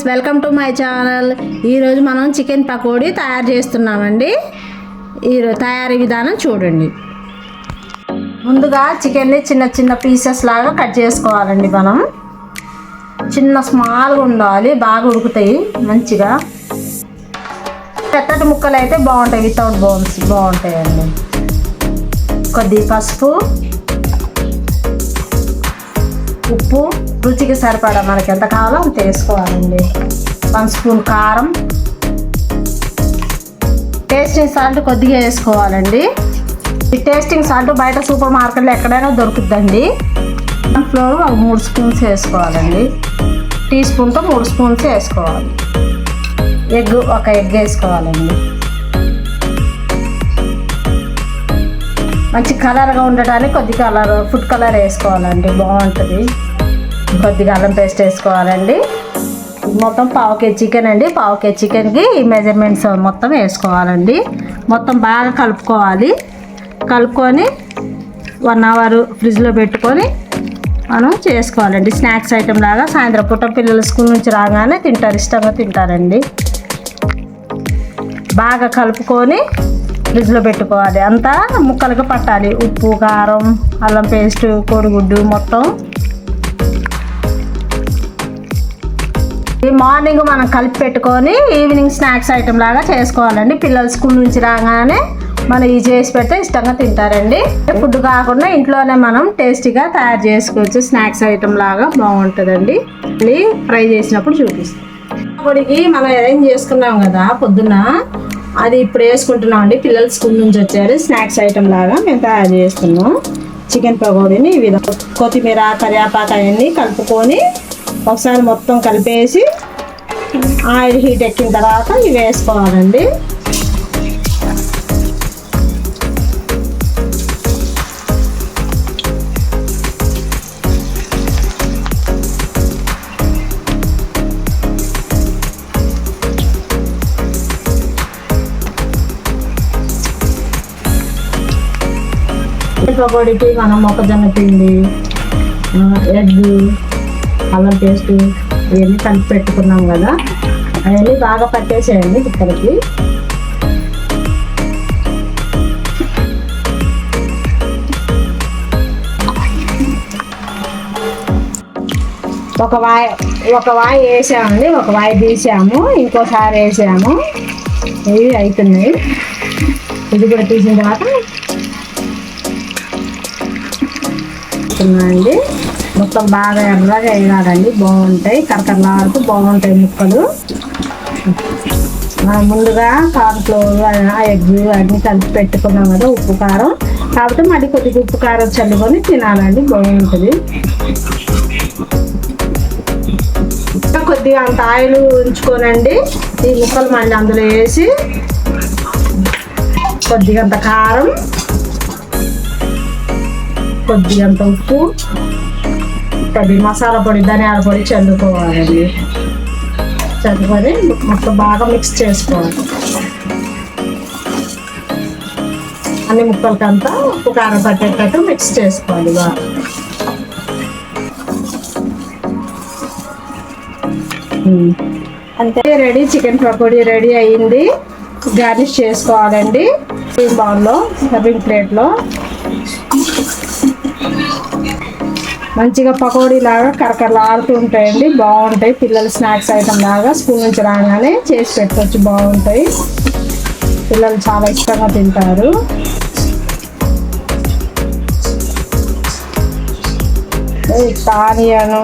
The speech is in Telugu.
Friends, welcome to my channel. ఈరోజు మనం చికెన్ పకోడీ తయారు చేస్తున్నామండి. ఈరోజు తయారీ విధానం చూడండి. ముందుగా చికెన్ని చిన్న చిన్న పీసెస్ లాగా కట్ చేసుకోవాలండి. మనం స్మాల్గా ఉండాలి, బాగా ఉడుకుతాయి మంచిగా. పెద్దటి ముక్కలు అయితే బాగుంటాయి, వితౌట్ బోన్స్ బాగుంటాయండి. కొద్దిగా పసుపు, ఉప్పు, రుచికి సరిపడా మనకి ఎంత కావాలో అంత వేసుకోవాలండి. 1 స్పూన్ కారం, టేస్టింగ్ సాల్ట్ కొద్దిగా వేసుకోవాలండి. ఈ టేస్టింగ్ సాల్ట్ బయట సూపర్ మార్కెట్లో ఎక్కడైనా దొరుకుతుందండి. ఫ్లోర్ 3 స్పూన్స్ వేసుకోవాలండి. టీ స్పూన్తో 3 స్పూన్స్ వేసుకోవాలి. ఒక ఎగ్ వేసుకోవాలండి. మంచి కలర్గా ఉండటానికి కొద్దిగా ఫుడ్ కలర్ వేసుకోవాలండి, బాగుంటుంది. కొద్దిగా అల్లం పేస్ట్ వేసుకోవాలండి. మొత్తం 1/2 కేజీ చికెన్ అండి. 1/2 కేజీ చికెన్కి ఈ మెజర్మెంట్స్ మొత్తం వేసుకోవాలండి. మొత్తం బాగా కలుపుకొని 1 అవర్ ఫ్రిడ్జ్లో పెట్టుకొని మనం చేసుకోవాలండి. స్నాక్స్ ఐటెం లాగా సాయంత్రం పూట పిల్లలు స్కూల్ నుంచి రాగానే తింటారు, ఇష్టంగా తింటారండి. బాగా కలుపుకొని ఫ్రిడ్జ్లో పెట్టుకోవాలి. అంతా ముక్కలకు పట్టాలి. ఉప్పు, కారం, అల్లం పేస్ట్, కోడిగుడ్డు మొత్తం. ఈ మార్నింగ్ మనం కలిపి పెట్టుకొని ఈవినింగ్ స్నాక్స్ ఐటెం లాగా చేసుకోవాలండి. పిల్లలు స్కూల్ నుంచి రాగానే మనం ఇది చేసి పెడితే ఇష్టంగా తింటారండి. ఫుడ్ కాకుండా ఇంట్లోనే మనం టేస్టీగా తయారు చేసుకోవచ్చు. స్నాక్స్ ఐటెం లాగా బాగుంటుందండి. మళ్ళీ ఫ్రై చేసినప్పుడు చూపిస్తాం. పకోడీకి మనం అరేంజ్ చేసుకున్నాం కదా పొద్దున్న, అది ఇప్పుడు వేసుకుంటున్నాం అండి. పిల్లలు స్కూల్ నుంచి వచ్చారు. స్నాక్స్ ఐటెం లాగా మేము తయారు చేస్తున్నాం చికెన్ పకోడీని. ఈ విధంగా కొత్తిమీర, కరివేపాకు అవన్నీ కలుపుకొని ఒకసారి మొత్తం కలిపేసి ఆయిల్ హీట్ ఎక్కిన తర్వాత ఇవి వేసుకోవాలండి. పకోడీకి మనం మొక్కజొన్న పిండి, ఎగ్, అల్లం పేస్ట్ ఇవన్నీ కలిపి పెట్టుకున్నాం కదా, అవన్నీ బాగా పట్టేసేయండి ఇక్కడికి. ఒక వాయి వేసామండి, ఒక వాయి తీసాము, ఇంకోసారి వేసాము. ఇవి అవుతున్నాయి. ఇది కూడా తీసిన తర్వాత అండి మొత్తం బాగా ఎర్రగా వేయాలండి. బాగుంటాయి, కరకరలాడుతూ బాగుంటాయి ముక్కలు. ముందుగా కార్న్ఫ్లోర్, ఎగ్ అన్నీ కలిపి పెట్టుకున్నాం కదా, ఉప్పు కారం. కాబట్టి మళ్ళీ కొద్దిగా ఉప్పు కారం చల్లుకొని తినాలండి, బాగుంటుంది. కొద్దిగా అంత ఆయిల్ ఉంచుకోనండి. ఈ ముక్కలు మళ్ళీ అందులో వేసి కొద్దిగా అంత కారం, కొద్దిగా అంత ఉప్పు, కొద్దిగా మసాలా పొడి, ధనియాల పొడి చల్లుకోవాలండి. చల్లుకొని మొత్తం బాగా మిక్స్ చేసుకోవాలి. అన్ని ముక్కలకంతా ఉప్పు కారం పట్టేటట్టు మిక్స్ చేసుకోవాలి బాగా. అంతే, రెడీ. చికెన్ పకోడీ రెడీ అయ్యింది. గార్నిష్ చేసుకోవాలండి. బౌల్లో, సర్వింగ్ ప్లేట్లో మంచిగా పకోడీ లాగా కరకరలాడుతూ ఉంటాయండి, బాగుంటాయి. పిల్లలు స్నాక్స్ ఐటెం లాగా స్కూల్ నుంచి రాగానే చేసి పెట్టవచ్చు, బాగుంటాయి. పిల్లలు చాలా ఇష్టంగా తింటారు. ఆనియన్,